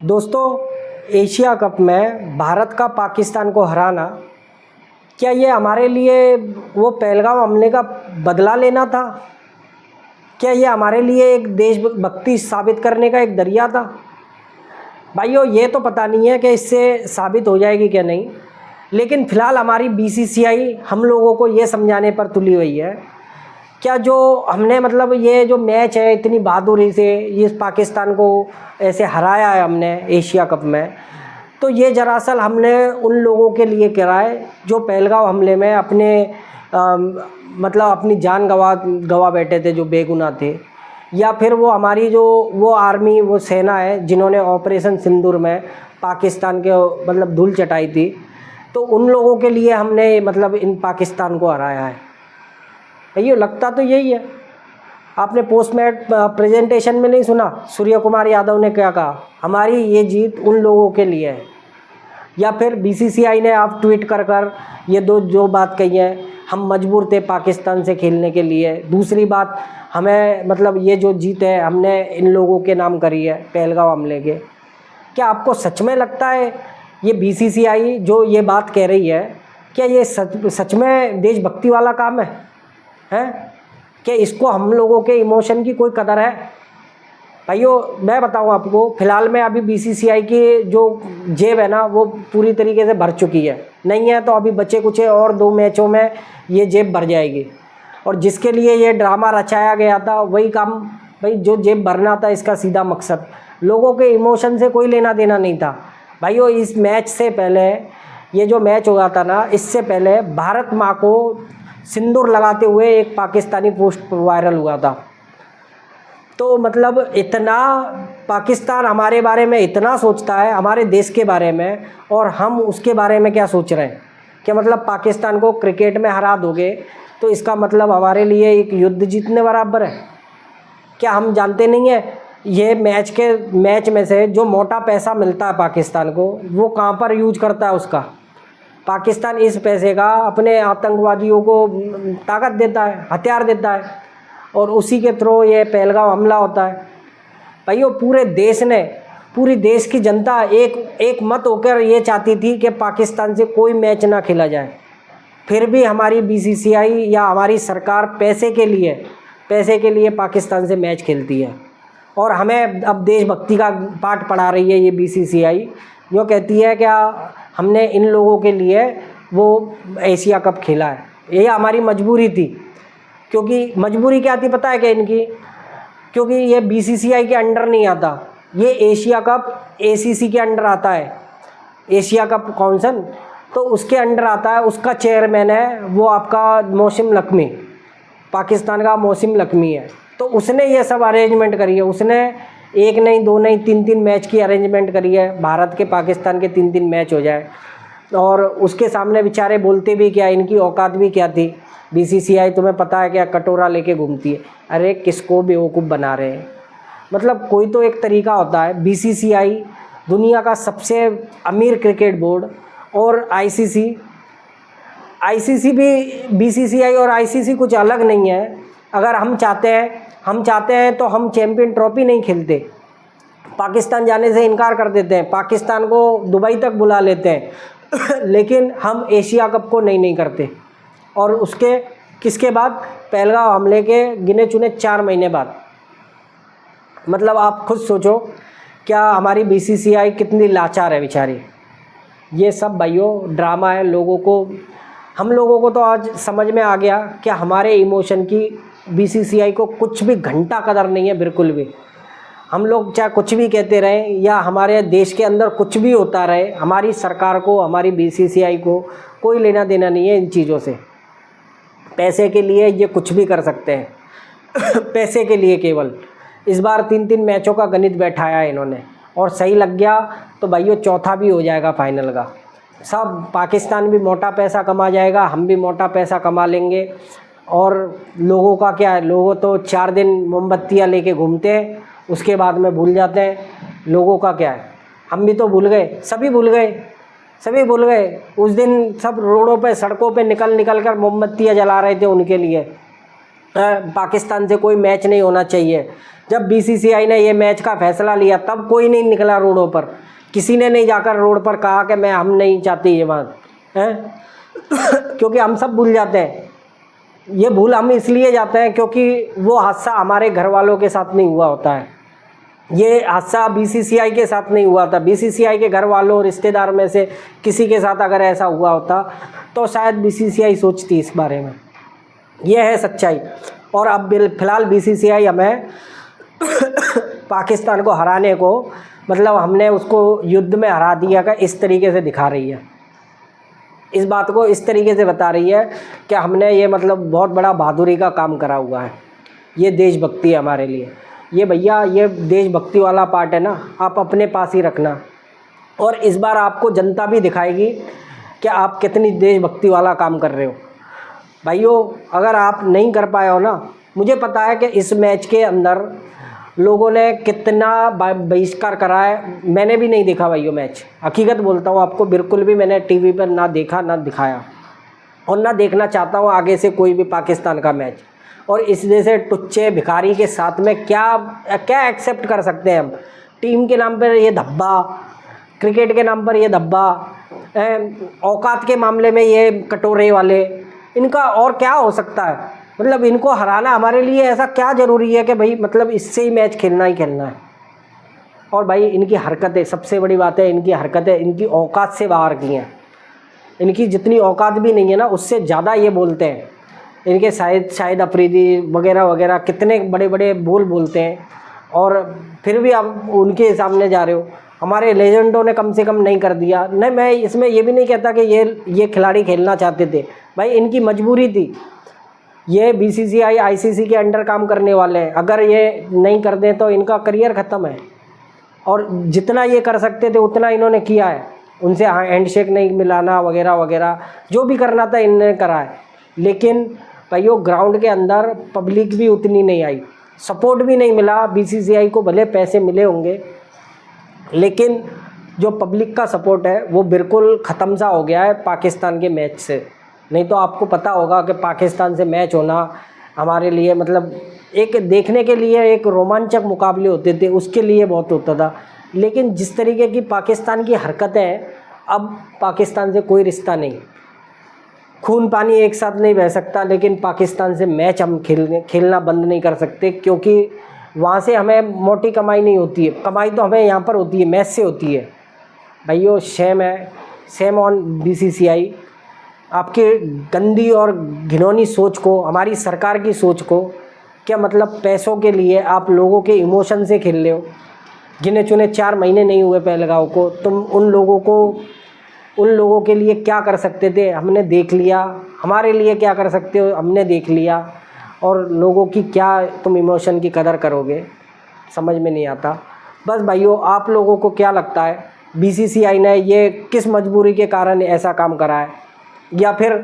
दोस्तों, Asia cup में भारत का पाकिस्तान को हराना, क्या ये हमारे लिए वो पहलगाम हमले का बदला लेना था? क्या ये हमारे लिए एक देशभक्ति साबित करने का एक जरिया था? भाइयों, ये तो पता नहीं है कि इससे साबित हो जाएगी क्या नहीं, लेकिन फ़िलहाल हमारी बीसीसीआई हम लोगों को ये समझाने पर तुली हुई है। क्या जो हमने मतलब ये जो मैच है इतनी बहादुरी से इस पाकिस्तान को ऐसे हराया है हमने एशिया कप में, तो ये दरअसल हमने उन लोगों के लिए करा है जो पहलगाम हमले में अपने मतलब अपनी जान गवा बैठे थे, जो बेगुनाह थे, या फिर वो हमारी जो वो आर्मी वो सेना है जिन्होंने ऑपरेशन सिंदूर में पाकिस्तान के मतलब धूल चटाई थी, तो उन लोगों के लिए हमने मतलब इन पाकिस्तान को हराया है। ये लगता तो यही है। आपने पोस्ट मैच प्रेजेंटेशन में नहीं सुना सूर्य कुमार यादव ने क्या कहा? हमारी ये जीत उन लोगों के लिए है। या फिर बीसीसीआई ने आप ट्वीट कर ये जो बात कही है, हम मजबूर थे पाकिस्तान से खेलने के लिए। दूसरी बात, हमें मतलब ये जो जीत है हमने इन लोगों के नाम करी है पहलगाम हमले के। क्या आपको सच में लगता है ये बीसीसीआई जो ये बात कह रही है, क्या ये सच में देशभक्ति वाला काम है? कि इसको हम लोगों के इमोशन की कोई कदर है? भाइयों, मैं बताऊं आपको, फ़िलहाल में अभी बीसीसीआई की जो जेब है ना वो पूरी तरीके से भर चुकी है। नहीं है तो अभी बचे कुछ और 2 मैचों में ये जेब भर जाएगी। और जिसके लिए ये ड्रामा रचाया गया था वही काम, भाई जो जेब भरना था इसका सीधा मकसद, लोगों के इमोशन से कोई लेना देना नहीं था। भाइयों, इस मैच से पहले, ये जो मैच हुआ था ना, इससे पहले भारत माँ को सिंदूर लगाते हुए एक पाकिस्तानी पोस्ट वायरल हुआ था। तो मतलब इतना पाकिस्तान हमारे बारे में इतना सोचता है, हमारे देश के बारे में, और हम उसके बारे में क्या सोच रहे हैं कि मतलब पाकिस्तान को क्रिकेट में हरा दोगे तो इसका मतलब हमारे लिए एक युद्ध जीतने बराबर है। क्या हम जानते नहीं हैं ये मैच में से जो मोटा पैसा मिलता है पाकिस्तान को, वो कहाँ पर यूज करता है उसका? पाकिस्तान इस पैसे का अपने आतंकवादियों को ताकत देता है, हथियार देता है, और उसी के थ्रू ये पहलगाम हमला होता है। भाइयों, पूरी देश की जनता एक मत होकर ये चाहती थी कि पाकिस्तान से कोई मैच ना खेला जाए। फिर भी हमारी बीसीसीआई या हमारी सरकार पैसे के लिए पाकिस्तान से मैच खेलती है, और हमें अब देशभक्ति का पाठ पढ़ा रही है ये बीसीसीआई। जो कहती है क्या हमने इन लोगों के लिए वो एशिया कप खेला है, ये हमारी मजबूरी थी। क्योंकि मजबूरी क्या थी पता है क्या इनकी? क्योंकि ये बीसीसीआई के अंडर नहीं आता, ये एशिया कप एसीसी के अंडर आता है, एशिया कप काउंसिल, तो उसके अंडर आता है। उसका चेयरमैन है वो आपका मौसिम लक्मी, पाकिस्तान का मौसिम लक्मी है। तो उसने ये सब अरेंजमेंट करी है, उसने 1 नहीं 2 नहीं 3 मैच की अरेंजमेंट करी है, भारत के पाकिस्तान के 3 मैच हो जाए। और उसके सामने बेचारे बोलते भी क्या, इनकी औकात भी क्या थी? बीसीसीआई तुम्हें पता है क्या कटोरा लेके घूमती है? अरे किसको बेवकूफ़ बना रहे हैं? मतलब कोई तो एक तरीका होता है। बीसीसीआई दुनिया का सबसे अमीर क्रिकेट बोर्ड, और आईसीसी भी, बीसीसीआई और आईसीसी कुछ अलग नहीं है। अगर हम चाहते हैं तो हम चैम्पियन ट्रॉफी नहीं खेलते, पाकिस्तान जाने से इनकार कर देते हैं, पाकिस्तान को दुबई तक बुला लेते हैं लेकिन हम एशिया कप को नहीं करते। और उसके किसके बाद? पहलगाम हमले के गिने चुने 4 महीने बाद। मतलब आप खुद सोचो, क्या हमारी बीसीसीआई कितनी लाचार है बेचारी। ये सब भाइयों ड्रामा है। हम लोगों को तो आज समझ में आ गया कि हमारे इमोशन की बीसीसीआई को कुछ भी घंटा कदर नहीं है, बिल्कुल भी। हम लोग चाहे कुछ भी कहते रहें या हमारे देश के अंदर कुछ भी होता रहे, हमारी सरकार को, हमारी बीसीसीआई को कोई लेना देना नहीं है इन चीज़ों से। पैसे के लिए ये कुछ भी कर सकते हैं पैसे के लिए केवल। इस बार 3 मैचों का गणित बैठाया है इन्होंने, और सही लग गया तो भाइयों चौथा भी हो जाएगा फाइनल का। सब पाकिस्तान भी मोटा पैसा कमा जाएगा, हम भी मोटा पैसा कमा लेंगे। और लोगों का क्या है, लोगों तो 4 दिन मोमबत्तियाँ लेके घूमते हैं, उसके बाद में भूल जाते हैं। लोगों का क्या है, हम भी तो भूल गए, सभी भूल गए। उस दिन सब रोडों पे, सड़कों पे निकल कर मोमबत्तियाँ जला रहे थे उनके लिए। पाकिस्तान से कोई मैच नहीं होना चाहिए। जब बीसीसीआई ने ये मैच का फैसला लिया तब कोई नहीं निकला रोडों पर, किसी ने नहीं जाकर रोड पर कहा कि हम नहीं चाहते ये बात है। क्योंकि हम सब भूल जाते हैं, ये भूल हम इसलिए जाते हैं क्योंकि वो हादसा हमारे घर वालों के साथ नहीं हुआ होता है, ये हादसा बीसीसीआई के साथ नहीं हुआ था। बीसीसीआई के घर वालों रिश्तेदार में से किसी के साथ अगर ऐसा हुआ होता तो शायद बीसीसीआई सोचती इस बारे में। ये है सच्चाई। और अब फ़िलहाल बीसीसीआई हमें पाकिस्तान को हराने को, मतलब हमने उसको युद्ध में हरा दिया का इस तरीके से दिखा रही है, इस बात को इस तरीके से बता रही है कि हमने ये मतलब बहुत बड़ा बहादुरी का काम करा हुआ है। ये देशभक्ति है हमारे लिए। ये भैया ये देशभक्ति वाला पार्ट है ना, आप अपने पास ही रखना। और इस बार आपको जनता भी दिखाएगी कि आप कितनी देशभक्ति वाला काम कर रहे हो। भाइयों अगर आप नहीं कर पाए हो ना, मुझे पता है कि इस मैच के अंदर लोगों ने कितना बहिष्कार करा है, मैंने भी नहीं देखा भाइयों मैच, हकीकत बोलता हूँ आपको, बिल्कुल भी मैंने टीवी पर ना देखा ना दिखाया और ना देखना चाहता हूँ आगे से कोई भी पाकिस्तान का मैच। और इस जैसे टुच्चे भिखारी के साथ में क्या क्या एक्सेप्ट कर सकते हैं हम? टीम के नाम पर ये धब्बा, क्रिकेट के नाम पर ये धब्बा, औकात के मामले में ये कटोरे वाले, इनका और क्या हो सकता है? मतलब इनको हराना हमारे लिए ऐसा क्या ज़रूरी है कि भाई मतलब इससे ही मैच खेलना ही खेलना है? और भाई इनकी हरकतें, सबसे बड़ी बात है इनकी हरकतें इनकी औकात से बाहर की हैं। इनकी जितनी औकात भी नहीं है ना उससे ज़्यादा ये बोलते हैं। इनके शाहिद अफरीदी वगैरह वगैरह कितने बड़े बड़े बोलते हैं और फिर भी आप उनके सामने जा रहे हो। हमारे लेजेंडों ने कम से कम नहीं कर दिया। नहीं, मैं इसमें ये भी नहीं कहता कि ये खिलाड़ी खेलना चाहते थे, भाई इनकी मजबूरी थी। ये बीसीसीआई आईसीसी के अंडर काम करने वाले हैं, अगर ये नहीं कर दें तो इनका करियर ख़त्म है। और जितना ये कर सकते थे उतना इन्होंने किया है, उनसे हैंडशेक नहीं मिलाना वगैरह वगैरह जो भी करना था इन्होंने करा है। लेकिन भाइयों ग्राउंड के अंदर पब्लिक भी उतनी नहीं आई, सपोर्ट भी नहीं मिला। बीसीसीआई को भले पैसे मिले होंगे लेकिन जो पब्लिक का सपोर्ट है वो बिल्कुल ख़त्म सा हो गया है पाकिस्तान के मैच से। नहीं तो आपको पता होगा कि पाकिस्तान से मैच होना हमारे लिए मतलब एक देखने के लिए एक रोमांचक मुकाबले होते थे, उसके लिए बहुत होता था। लेकिन जिस तरीके की पाकिस्तान की हरकतें हैं, अब पाकिस्तान से कोई रिश्ता नहीं, खून पानी एक साथ नहीं बह सकता, लेकिन पाकिस्तान से मैच हम खेलना बंद नहीं कर सकते क्योंकि वहाँ से हमें मोटी कमाई नहीं होती है। कमाई तो हमें यहाँ पर होती है, मैच से होती है। भाइयों शेम है, शेम ऑन बीसीसीआई। आपकी गंदी और घिनौनी सोच को, हमारी सरकार की सोच को, क्या मतलब पैसों के लिए आप लोगों के इमोशन से खेल रहे हो। गिने चुने 4 महीने नहीं हुए पहलगांव को, तुम उन लोगों के लिए क्या कर सकते थे हमने देख लिया, हमारे लिए क्या कर सकते हो हमने देख लिया। और लोगों की क्या तुम इमोशन की कदर करोगे, समझ में नहीं आता। बस भाइयों आप लोगों को क्या लगता है बीसीसीआई ने ये किस मजबूरी के कारण ऐसा काम करा है, या फिर